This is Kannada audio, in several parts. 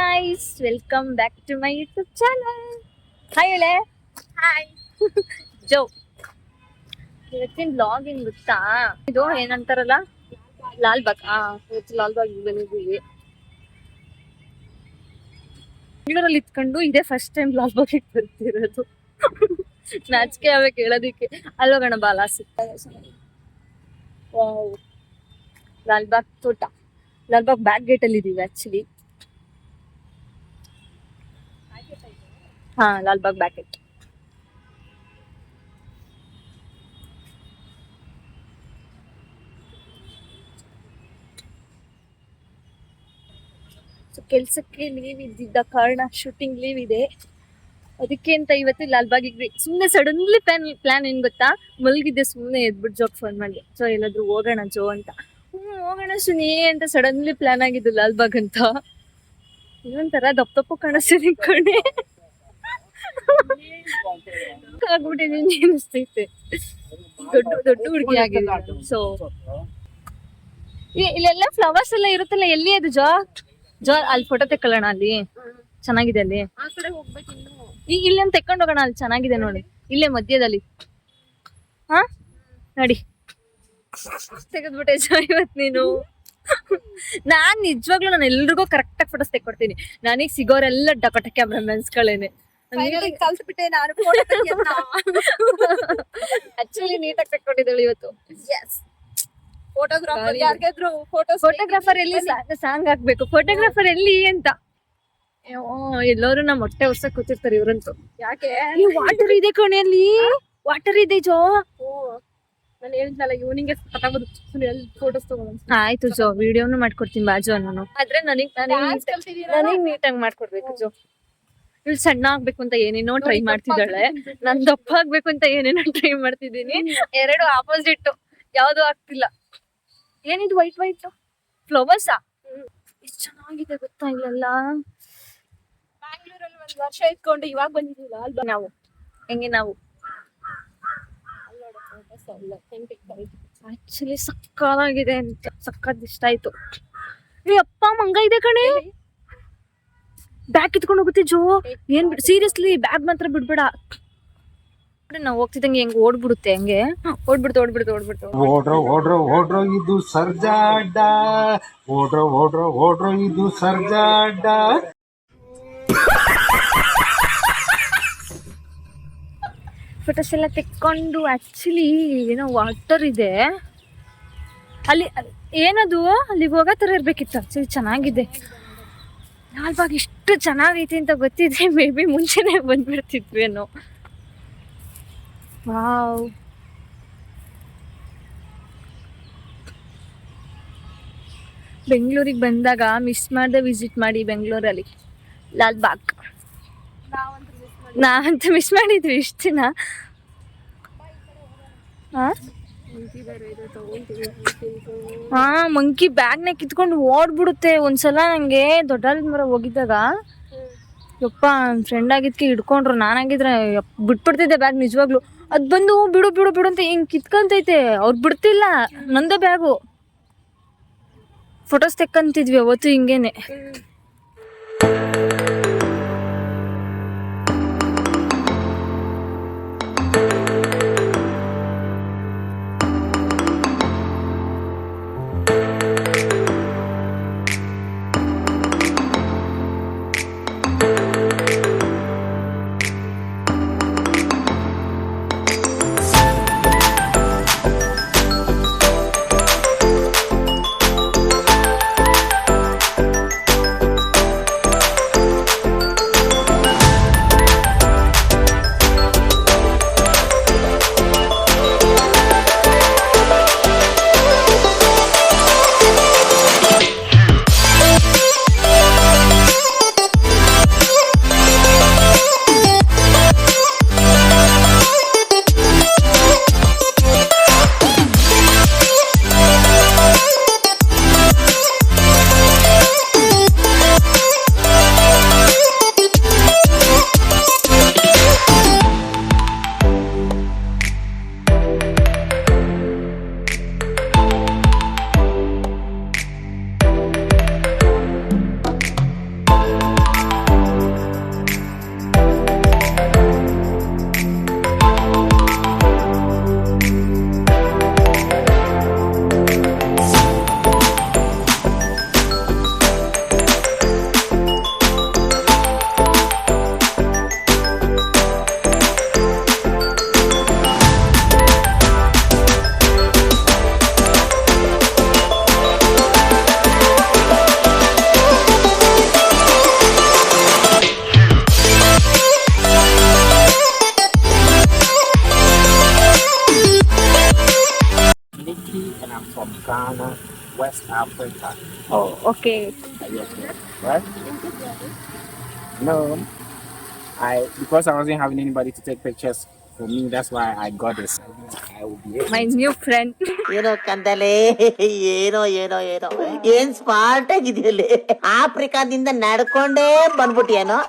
guys, welcome back to my YouTube channel. Hi ಹೇಳೆ. ಹಾಯ್ ಜೋ. ಇವತ್ತಿನ ಬ್ಲಾಗ್ ಏನ್ ಗೊತ್ತಾ? ಇದು ಏನಂತಾರಲ್ಲ ಲಾಲ್ಬಾಗ್. ಇವತ್ತು ಲಾಲ್ಬಾಗ್ ಬಂದಿದ್ದೀವಿ. ಬೆಂಗಳೂರಲ್ಲಿ ಇತ್ಕೊಂಡು ಇದೇ ಫಸ್ಟ್ ಟೈಮ್ ಲಾಲ್ಬಾಗಿಗೆ ಬರ್ತಿರೋದು. ನಾಚಿಕೆ ಆಗ್ಬೇಕು ಹೇಳೋದಿಕ್ಕೆ. ಅಲ್ಲೋಗೋಣ ಬಾಲ ಸಿಗ್ತಾರೆ. ವಾವ್, ಲಾಲ್ಬಾಗ್ ತೋಟ. ಲಾಲ್ಬಾಗ್ ಬ್ಯಾಕ್ ಗೇಟ್ ಅಲ್ಲಿ ಇದೀವಿ ಆಕ್ಚುಲಿ. Lalbagh back gate. ಕೆಲ್ಸಕ್ಕೆ ಲೀವ್ ಇದ್ದಿದ್ದ ಕಾರಣ ಶೂಟಿಂಗ್ ಲೀವ್ ಇದೆ, ಅದಕ್ಕೆ ಅಂತ ಇವತ್ತು ಲಾಲ್ಬಾಗಿಗೆ ಸುಮ್ಮನೆ ಸಡನ್ಲಿ ಪ್ಲಾನ್ ಏನ್ ಗೊತ್ತಾ, ಮಲ್ಗಿದ್ದೆ ಸುಮ್ಮನೆ ಎದ್ಬಿಟ್ಟು ಜೋಕ್ ಫೋನ್ ಮಾಡಿ ಸೊ ಎಲ್ಲಾದ್ರೂ ಹೋಗೋಣ ಜೋ ಅಂತ. ಹೋಗೋಣ ಸುನಿ ಅಂತ ಸಡನ್ಲಿ ಪ್ಲಾನ್ ಆಗಿದ್ದು ಲಾಲ್ಬಾಗ್ ಅಂತ. ಇನ್ನೊಂಥರ ದಪ್ಪ ಕಾಣಿಸ್ತೀನಿ ಕಣೆ, ಆಗ್ಬಿಟ್ಟಿದೀನಿ ಅನಿಸ್ತೈತೆ. ದೊಡ್ಡ ಹುಡುಗಿ ಆಗಿದೆ. ಸೊ ಇಲ್ಲೆಲ್ಲ ಫ್ಲವರ್ಸ್ ಎಲ್ಲ ಇರುತ್ತಲ್ಲ, ಎಲ್ಲಿ ಅದು ಜೋ ಅಲ್ಲಿ ಫೋಟೋ ತೆಕ್ಕೊಳ್ಳೋಣ, ಅಲ್ಲಿ ಚೆನ್ನಾಗಿದೆ. ಅಲ್ಲಿ ಆ ಕಡೆ ಹೋಗ್ಬೇಕು ಇನ್ನು. ಇಲ್ಲಿ ಒಂದು ತೆಕ್ಕೊಂಡು ಹೋಗೋಣ, ಅಲ್ಲಿ ಚೆನ್ನಾಗಿದೆ ನೋಡಿ, ಇಲ್ಲೇ ಮಧ್ಯದಲ್ಲಿ. ಹಾ ನೋಡಿ ತೆಗೆದ್ಬಿಟ್ಟೆ ಜೋ ಇವತ್ತು ನೀನು. ನಾನ್ ನಿಜವಾಗ್ಲೂ ನಾನು ಎಲ್ರಿಗೂ ಕರೆಕ್ಟ್ ಆಗಿ ಫೋಟೋಸ್ ತೆಕ್ಕೊಡ್ತೀನಿ. ನನಗ್ ಸಿಗೋರೆಲ್ಲ ಡಕಟ ಕ್ಯಾಮ್ರಾಮನ್ಸ್ಗಳೇನೆ. ಕಲ್ತ್ಬಿಟ್ಟೆ ನಾನು ಫೋಟೋ ತೆಗಿಯೋದ್ನ. ಆಕ್ಚುಲಿ ನೀಟಾಗಿ ತೆಕ್ಕೊಂಡಿದ್ದಾಳೆ ಇವತ್ತು. ಫೋಟೋಗ್ರಾಫರ್ ಯಾರಿಗಾದ್ರು ಫೋಟೋಗ್ರಾಫರ್ ಎಲ್ಲಿ ಸಾಂಗ್ ಹಾಕ್ಬೇಕು, ಫೋಟೋಗ್ರಾಫರ್ ಎಲ್ಲಿ ಅಂತ ಎಲ್ಲರೂ ನಮ್ಮ ಹೊಟ್ಟೆ ಹೊಸ ಕೂತಿರ್ತಾರೆ ಇವ್ರಂತೂ. ಯಾಕೆ ವಾಟರ್ ಇದೆ ಕೊನೆಯಲ್ಲಿ, ವಾಟರ್ ಇದೆ ಜೋ. ನಾನು ಹೇಳಿದ್ನಲ್ಲ ಇವನಿಗೆ ಪಟಾಬದು ಫೋಟೋಸ್ ತಗೊಂಡು. ಆಯ್ತು ಜೋ, ವಿಡಿಯೋನು ಮಾಡ್ಕೊಡ್ತೀನಿ ಬಾಜು ನಾನು. ಆದ್ರೆ ನನಗ್ ನೀಟಾಗಿ ಮಾಡ್ಕೊಡ್ಬೇಕು ಜೋ. ಇವ್ಳು ಸಣ್ಣ ಆಗ್ಬೇಕು ಅಂತ ಏನೇನೋ ಟ್ರೈ ಮಾಡ್ತಿದ್ದಾಳೆ, ನಾನ್ ದಪ್ಪ ಆಗ್ಬೇಕು ಅಂತ ಏನೇನೋ ಟ್ರೈ ಮಾಡ್ತಿದ್ದೀನಿ. ಎರಡು ಆಪೋಸಿಟ್, ಯಾವ್ದು ಆಗ್ತಿಲ್ಲ. ಏನಿದು ವೈಟ್ ಫ್ಲವರ್ಸಾ? ಎಷ್ಟ್ ಚೆನ್ನಾಗಿದೆ ಗೊತ್ತಾ ಇಲ್ಲೆಲ್ಲ. ಬ್ಯಾಂಗ್ಳೂರಲ್ಲಿ 1 ವರ್ಷ ಇಟ್ಕೊಂಡು ಇವಾಗ ಬಂದಿದ್ದೀವಿ ಅಲ್ವಾ ನಾವು. ಹೆಂಗೆ ನಾವು ಆಕ್ಚುಲಿ ಸಕ್ಕತ್ತಾಗಿದೆ ಅಂತ, ಸಕ್ಕತ್ ಇಷ್ಟ ಆಯ್ತು. ಅಪ್ಪ ಮಂಗ ಇದೆ ಕಣೆ, ಬ್ಯಾಗ್ ಕಿತ್ಕೊಂಡು ಹೋಗುತ್ತೆ ಜೋ. ಏನ್ ಬಿಡ್ ಸೀರಿಯಸ್ಲಿ, ಬ್ಯಾಗ್ ಮಾತ್ರ ಬಿಡ್ಬೇಡ. ನಾವು ಹೋಗ್ತಿದ್ದಂಗೆ ಹೆಂಗ್ ಓಡ್ಬಿಡುತ್ತೆ, ಹಂಗೆ ಓಡ್ಬಿಡ್ತು. ಓಡ್ರೋ ಇದು ಸರ್ಜಾಡ, ಓಡ್ರೋ ಇದು ಸರ್ಜಾಡ. ಫೋಟೋಸ್ ಎಲ್ಲ ತೆಕ್ಕೊಂಡು, ಆಕ್ಚುಲಿ ಏನೋ ವಾಟರ್ ಇದೆ ಅಲ್ಲಿ, ಏನದು ಅಲ್ಲಿಗೆ ಹೋಗೋ ತರ ಇರ್ಬೇಕಿತ್ತು. ಆಕ್ಚುಲಿ ಚೆನ್ನಾಗಿದೆ ಲಾಲ್ಬಾಗ್. ಇಷ್ಟು ಚೆನ್ನಾಗೈತೆ ಅಂತ ಗೊತ್ತಿದ್ರೆ ಮೇ ಬಿ ಮುಂಚೆನೆ ಬಂದ್ಬಿಡ್ತಿದ್ವೇನೋ. ವಾವ್, ಬೆಂಗಳೂರಿಗೆ ಬಂದಾಗ ಮಿಸ್ ಮಾಡದೆ ವಿಸಿಟ್ ಮಾಡಿ ಬೆಂಗಳೂರಲ್ಲಿ ಲಾಲ್ಬಾಗ್. ನಾವಂತೂ ಮಿಸ್ ಮಾಡಿದ್ವಿ ಇಷ್ಟು ದಿನ. ಮಂಕಿ ಬ್ಯಾಗ್ನ ಕಿತ್ಕೊಂಡು ಓಡ್ಬಿಡುತ್ತೆ. ಒಂದ್ಸಲ ನಂಗೆ ದೊಡ್ಡ ಮರ ಹೋಗಿದ್ದಾಗ ಯಪ್ಪ ಫ್ರೆಂಡ್ ಆಗಿದ್ಕೆ ಹಿಡ್ಕೊಂಡ್ರು, ನಾನಾಗಿದ್ರೆ ಬಿಟ್ಬಿಡ್ತಿದ್ದೆ ಬ್ಯಾಗ್ ನಿಜವಾಗ್ಲು. ಅದ್ ಬಂದು ಬಿಡು ಅಂತ ಹಿಂಗ್ ಕಿತ್ಕೊಂತೈತೆ, ಅವ್ರು ಬಿಡ್ತಿಲ್ಲ, ನಂದೇ ಬ್ಯಾಗು. ಫೋಟೋಸ್ ತೆಕ್ಕಂತಿದ್ವಿ ಅವತ್ತು ಹಿಂಗೇನೆ. West Africa. Okay. What? No. Because I wasn't having anybody to take pictures for me, that's why I got this. I will be able my new friend. ಏನೋ ಕಂದಲೆ ಏನೋ ಏನೋ ಏನೋ ಏನ್ ಸ್ಮಾರ್ಟ್ ಆಗಿದೆಯಲ್ಲಿ ಆಫ್ರಿಕಾದಿಂದ ನಡ್ಕೊಂಡೇ ಬಂದ್ಬಿಟ್ಟಿಯೇನೋ.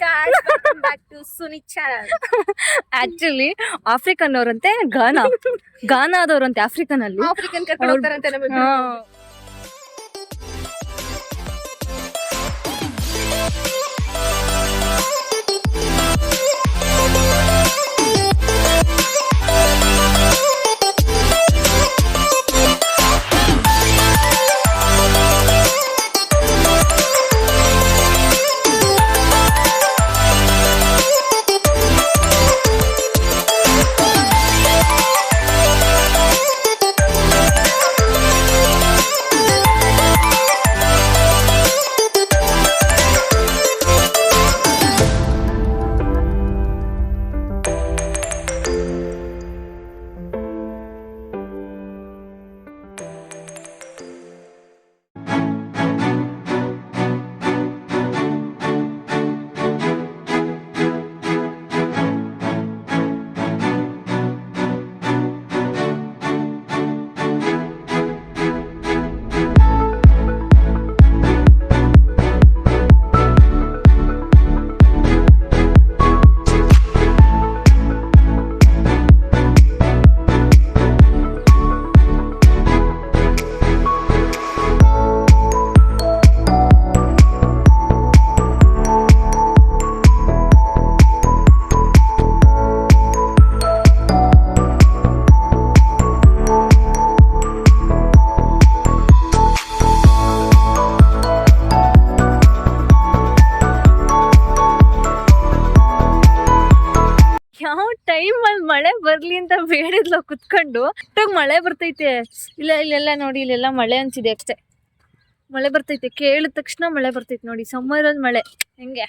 Guys, welcome back to Suni channel. Actually African ಅವ್ರಂತೆ ಗಾನಾದವ್ರಂತೆ ಆಫ್ರಿಕನ್ ಅಲ್ಲಿ. ಆಫ್ರಿಕನ್ ಕರ್ಕೊಂಡು ಹೋಗ್ತಾರಂತೆ ನಮಗೆ. ಯಾವ ಟೈಮ್ ಅಲ್ಲಿ ಮಳೆ ಬರ್ಲಿ ಅಂತ ಬೇಡಿದ್ಲ ಕುತ್ಕೊಂಡು ಮಳೆ ಬರ್ತೈತೆ. ಇಲ್ಲೆಲ್ಲ ನೋಡಿ, ಇಲ್ಲೆಲ್ಲ ಮಳೆ ಅನ್ಸಿದೆ ಅಷ್ಟೇ. ಮಳೆ ಬರ್ತೈತೆ, ಕೇಳಿದ ತಕ್ಷಣ ಮಳೆ ಬರ್ತೈತೆ ನೋಡಿ. ಸಮ್ಮರ್ ಅಲ್ಲಿ ಮಳೆ ಹೆಂಗೆ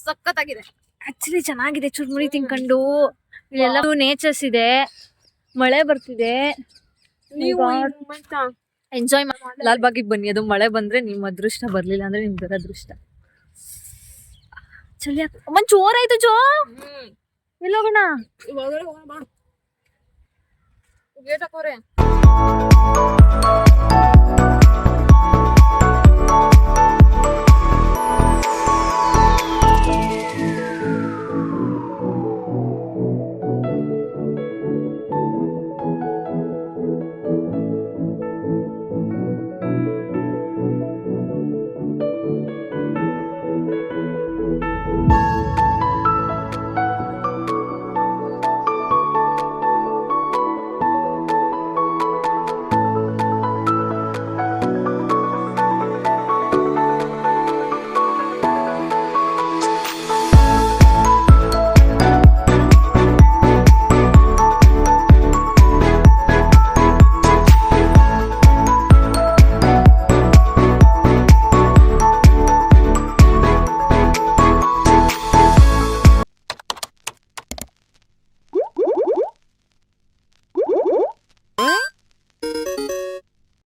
ಸಖತ್ತಾಗಿದೆ. ಆಕ್ಚುಲಿ ಚೆನ್ನಾಗಿದೆ. ಚುರ್ಮುರಿ ತಿನ್ಕೊಂಡು ಇಲ್ಲೆಲ್ಲ ನೇಚರ್ಸ್ ಇದೆ, ಮಳೆ ಬರ್ತಿದೆ. ನೀವು ಎಂಜಾಯ್ ಲಾಲ್ಬಾಗಿಗೆ ಬನ್ನಿ. ಅದು ಮಳೆ ಬಂದ್ರೆ ನಿಮ್ಮ ಅದೃಷ್ಟ, ಬರ್ಲಿಲ್ಲ ಅಂದ್ರೆ ನಿಮ್ ಅದೃಷ್ಟ. ಚಳಿ ಅಮ್ಮ ಜೋರಾಯ್ತು. ಎಲ್ಲೋಗೋಣ? ಒಳಗಡೆ ಹೋಗೋಣ ಬಾ. ಗೇಟ್ ಹಾಕೋರೆ.